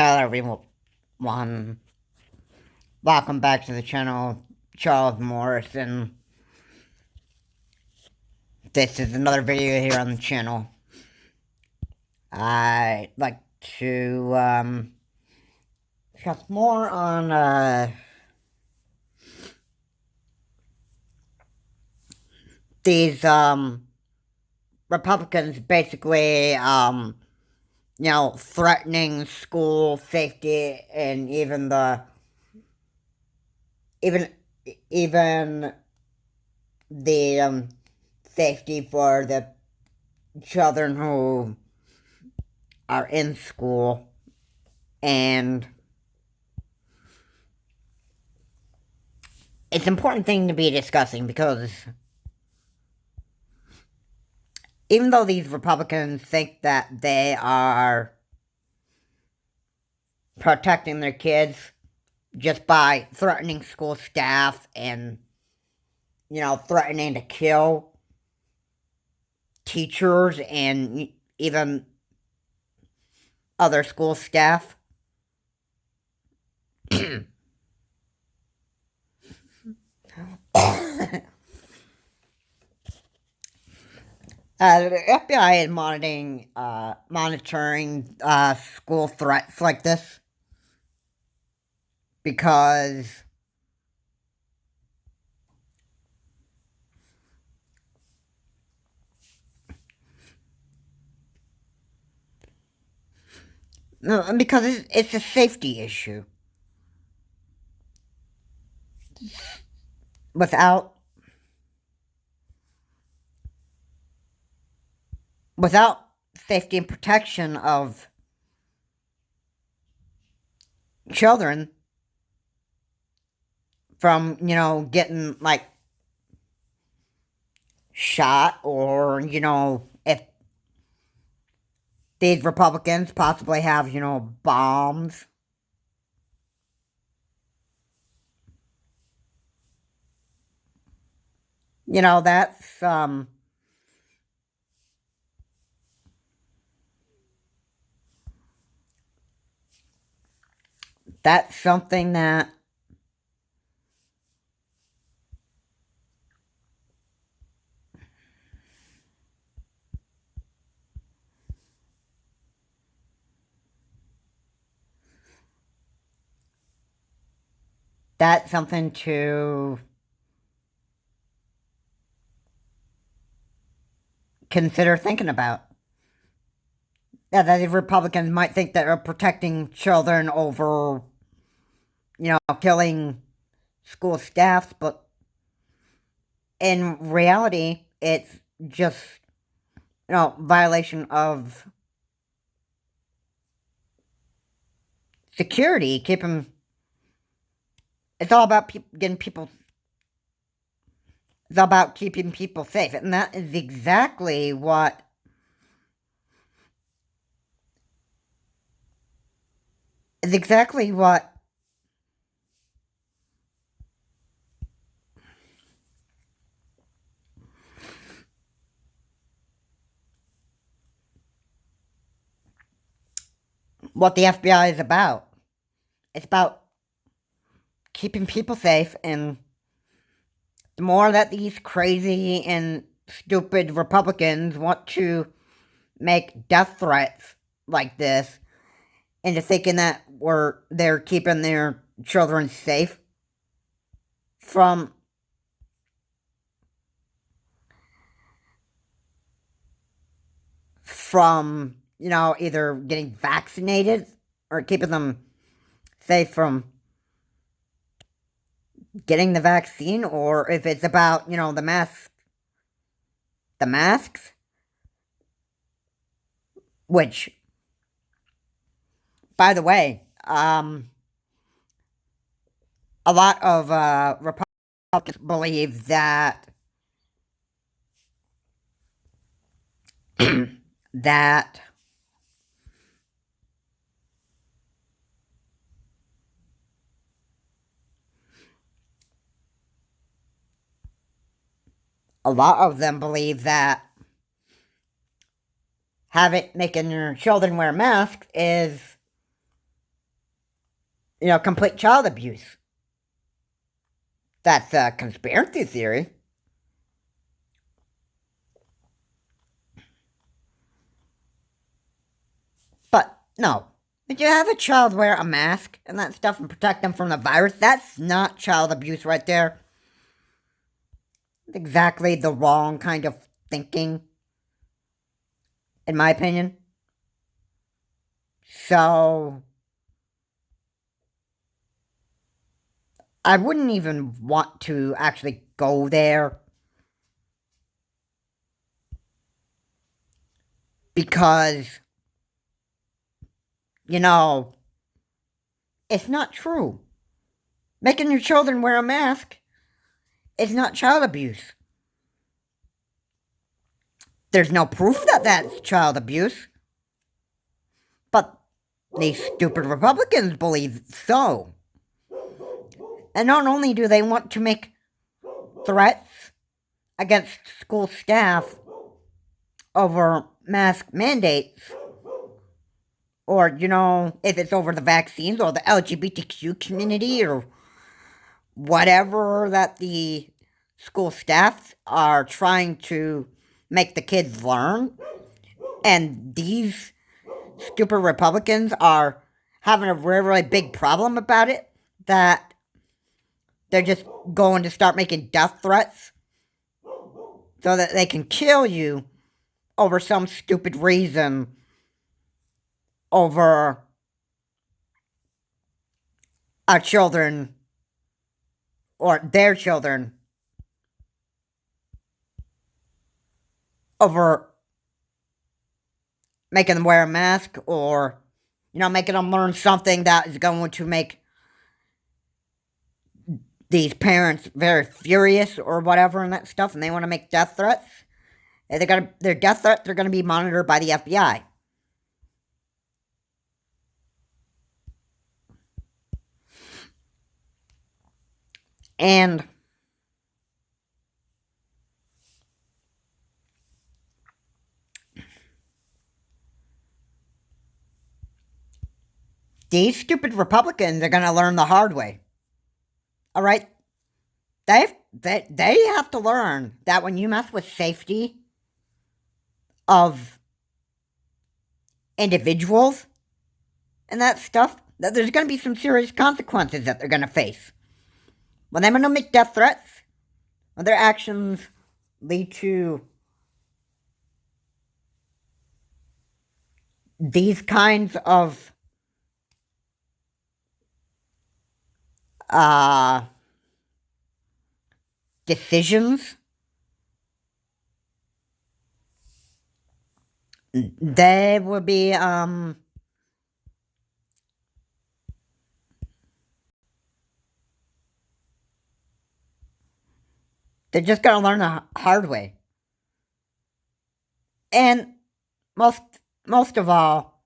Hello everyone, welcome back to the channel, Charles Morrison. This is another video here on the channel. I'd like to discuss more on these Republicans basically threatening school safety and even even the safety for the children who are in school. And it's an important thing to be discussing because even though these Republicans think that they are protecting their kids just by threatening school staff and, threatening to kill teachers and even other school staff, the FBI is monitoring school threats like this because it's a safety issue. Without safety and protection of children from, getting, shot, or, if these Republicans possibly have, bombs. That's, something that to consider thinking about. Yeah, that the Republicans might think that they're protecting children over, killing school staffs, but in reality, it's just, violation of security. It's all about it's all about keeping people safe, and that is exactly what the FBI is about. It's about keeping people safe, and the more that these crazy and stupid Republicans want to make death threats like this into thinking that they're keeping their children safe from either getting vaccinated or keeping them safe from getting the vaccine, or if it's about, the masks, which, by the way, a lot of Republicans believe that that a lot of them believe that making your children wear masks is complete child abuse. That's a conspiracy theory. But no. If you have a child wear a mask and that stuff and protect them from the virus, that's not child abuse right there. It's exactly the wrong kind of thinking, in my opinion. So, I wouldn't even want to actually go there because, you know, it's not true. Making your children wear a mask is not child abuse. There's no proof that that's child abuse. But these stupid Republicans believe so. And not only do they want to make threats against school staff over mask mandates, or, if it's over the vaccines or the LGBTQ community or whatever that the school staff are trying to make the kids learn. And these stupid Republicans are having a really, really big problem about it, that they're just going to start making death threats so that they can kill you over some stupid reason, over our children or their children, over making them wear a mask, or making them learn something that is going to make these parents very furious or whatever and that stuff, and they want to make death threats. And their death threats are going to be monitored by the FBI. And these stupid Republicans are going to learn the hard way. All right? They have to learn that when you mess with safety of individuals and that stuff, that there's going to be some serious consequences that they're going to face. When they're going to make death threats, when their actions lead to these kinds of decisions, they will be they're just gonna learn the hard way. And most of all,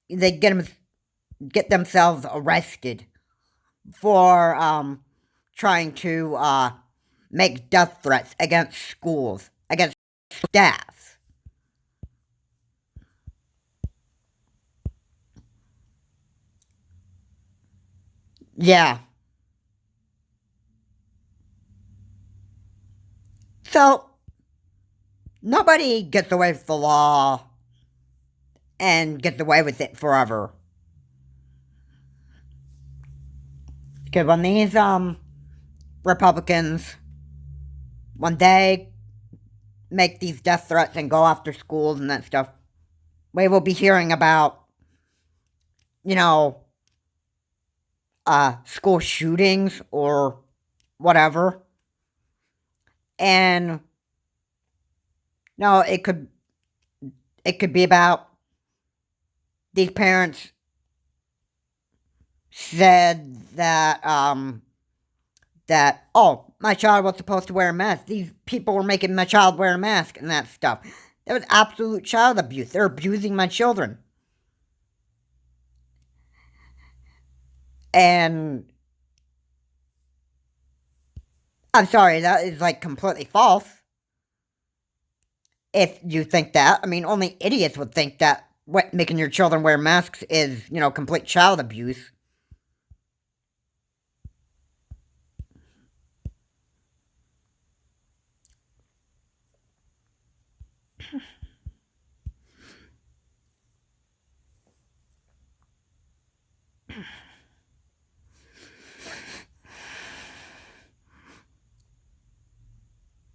they get themselves arrested for trying to make death threats against schools, against staff. Yeah. So, nobody gets away with the law and gets away with it forever. Because when these Republicans, when they make these death threats and go after schools and that stuff, we will be hearing about, school shootings or whatever. And no, it could be about these parents said that my child was supposed to wear a mask. These people were making my child wear a mask and that stuff. That was absolute child abuse. They're abusing my children. And I'm sorry, that is completely false. If you think that, I mean, only idiots would think that making your children wear masks is, complete child abuse.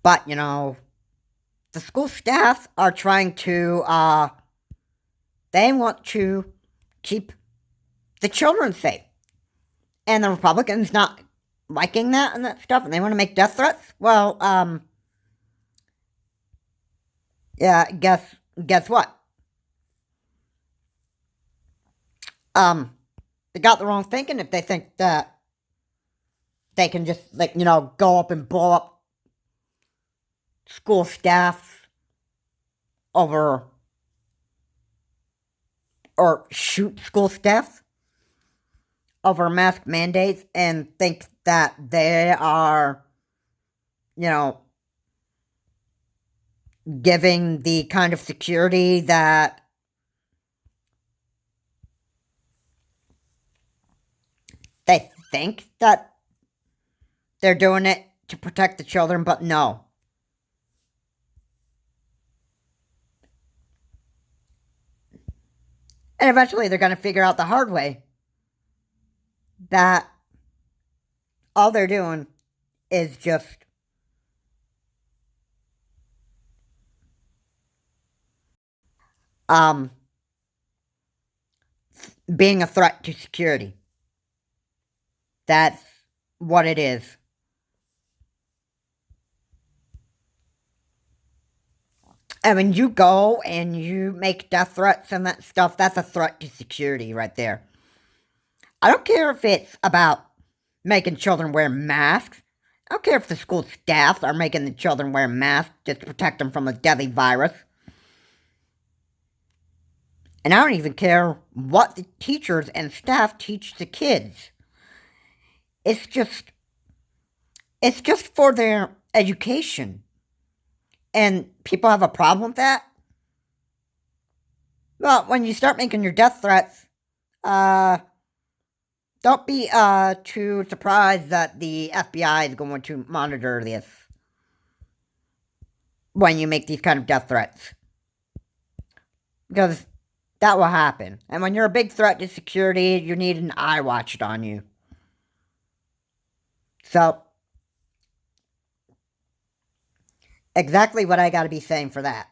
But, the school staff are trying to, they want to keep the children safe. And the Republicans not liking that and that stuff, and they want to make death threats. Well, yeah, guess what? They got the wrong thinking if they think that they can just, go up and blow up school staff over, or shoot school staff over mask mandates and think that they are, giving the kind of security that they think that they're doing it to protect the children, but no. And eventually they're going to figure out the hard way that all they're doing is just being a threat to security. That's what it is. And when you go and you make death threats and that stuff, that's a threat to security right there. I don't care if it's about making children wear masks. I don't care if the school staffs are making the children wear masks just to protect them from a deadly virus. And I don't even care what the teachers and staff teach the kids. It's just for their education. And people have a problem with that. Well, when you start making your death threats, don't be too surprised that the FBI is going to monitor this when you make these kind of death threats. Because that will happen. And when you're a big threat to security, you need an eye watched on you. So, exactly what I gotta be saying for that.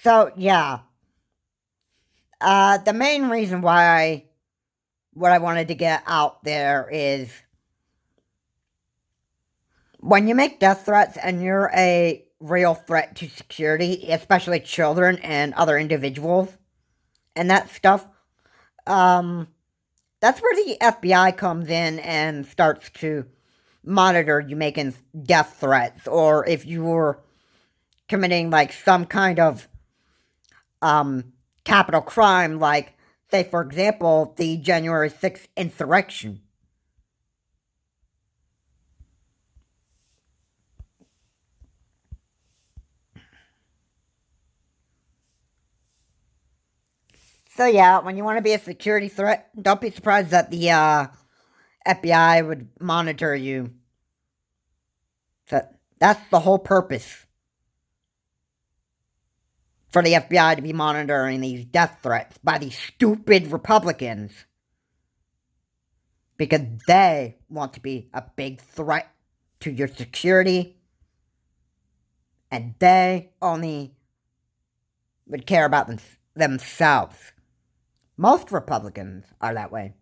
So, yeah. The main reason why what I wanted to get out there is when you make death threats and you're a real threat to security, especially children and other individuals and that stuff, that's where the FBI comes in and starts to monitor you making death threats, or if you were committing like some kind of capital crime, like, say, for example, the January 6th insurrection. So yeah, when you want to be a security threat, don't be surprised that the FBI would monitor you. So that's the whole purpose for the FBI to be monitoring these death threats by these stupid Republicans. Because they want to be a big threat to your security. And they only would care about themselves. Most Republicans are that way.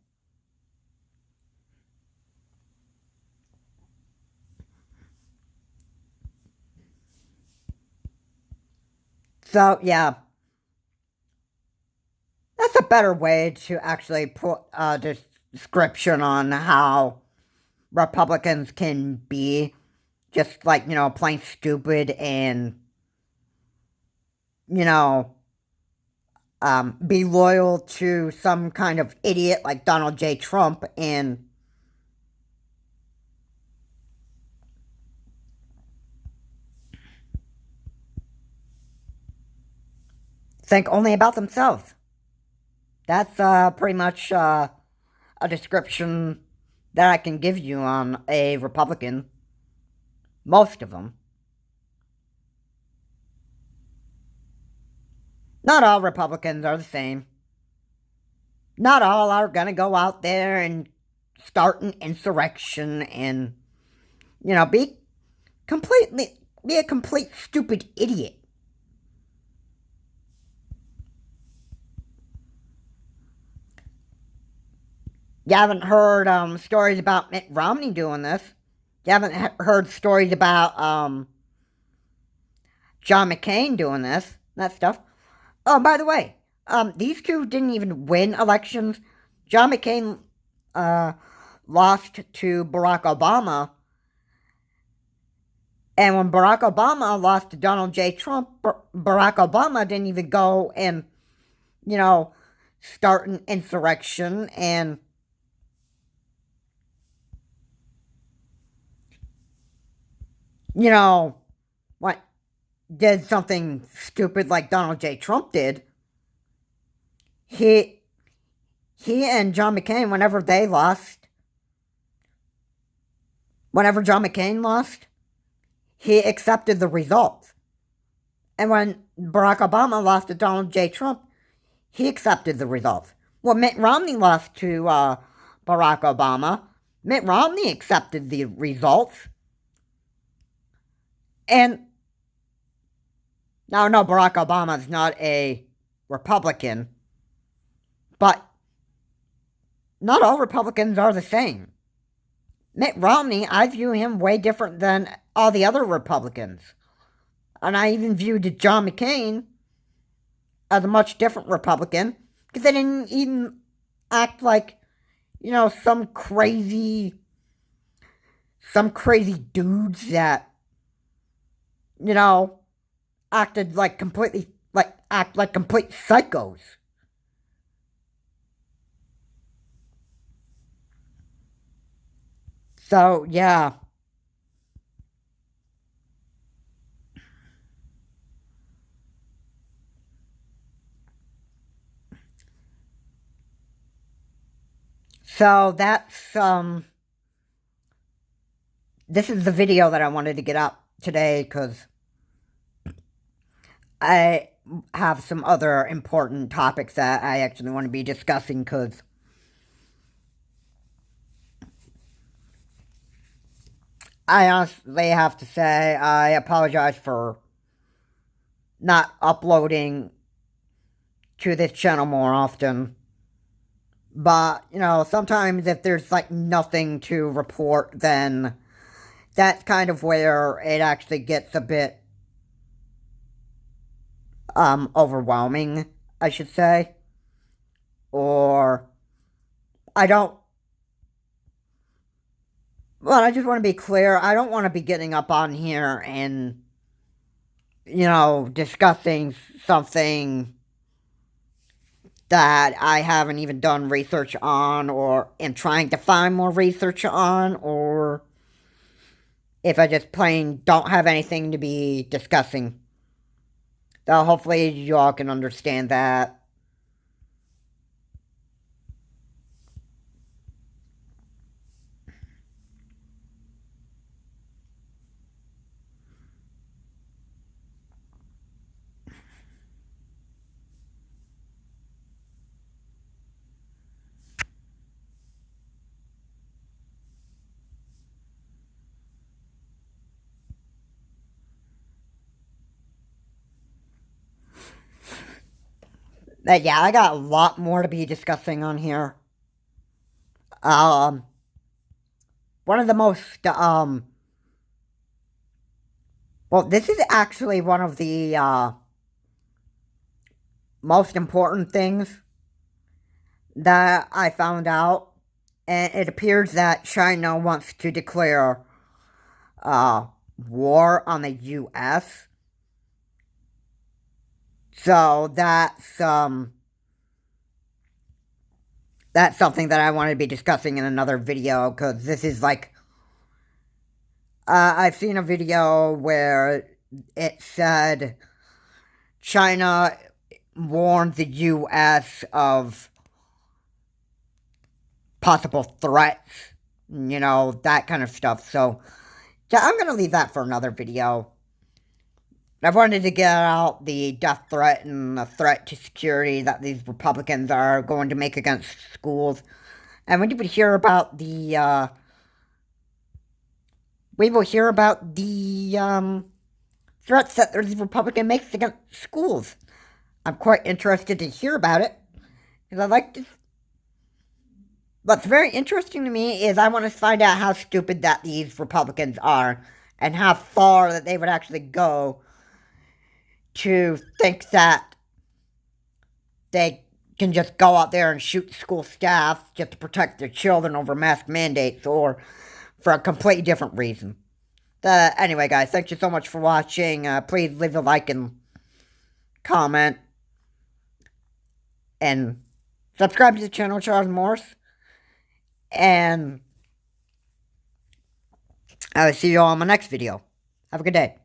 So, yeah. That's a better way to actually put a description on how Republicans can be just like, plain stupid and, be loyal to some kind of idiot like Donald J. Trump and think only about themselves. That's pretty much a description that I can give you on a Republican. Most of them. Not all Republicans are the same. not all are gonna go out there and start an insurrection and, be a complete stupid idiot. You haven't heard stories about Mitt Romney doing this. You haven't heard stories about John McCain doing that stuff. Oh, by the way, these two didn't even win elections. John McCain lost to Barack Obama. And when Barack Obama lost to Donald J. Trump, Barack Obama didn't even go and, start an insurrection and, what, did something stupid like Donald J. Trump did. He and John McCain, whenever John McCain lost, he accepted the results. And when Barack Obama lost to Donald J. Trump, he accepted the results. When Mitt Romney lost to Barack Obama, Mitt Romney accepted the results. And now, no, Barack Obama is not a Republican, but not all Republicans are the same. Mitt Romney, I view him way different than all the other Republicans. And I even viewed John McCain as a much different Republican, because they didn't even act like, some crazy dudes that, acted like act like complete psychos. So, yeah. So, this is the video that I wanted to get up today, because I have some other important topics that I actually want to be discussing, because I honestly have to say I apologize for not uploading to this channel more often. But, sometimes if there's nothing to report, then that's kind of where it actually gets a bit overwhelming, I should say. Or I don't well, I just want to be clear. I don't want to be getting up on here and, discussing something that I haven't even done research on, or am trying to find more research on, or if I just plain don't have anything to be discussing. So hopefully you all can understand that. But yeah, I got a lot more to be discussing on here. Um, One of the most, well, this is actually one of the, most important things that I found out. And it appears that China wants to declare, war on the U.S. So that's something that I want to be discussing in another video, because this is I've seen a video where it said China warned the U.S. of possible threats, that kind of stuff. So, yeah, I'm going to leave that for another video. I wanted to get out the death threat and the threat to security that these Republicans are going to make against schools. And we will hear about the threats that the Republican makes against schools. I'm quite interested to hear about it, because I like to. What's very interesting to me is I want to find out how stupid that these Republicans are, and how far that they would actually go to think that they can just go out there and shoot school staff just to protect their children over mask mandates, or for a completely different reason. Anyway, guys, thank you so much for watching. Please leave a like and comment. And subscribe to the channel, Charles Morse. And I will see you all in my next video. Have a good day.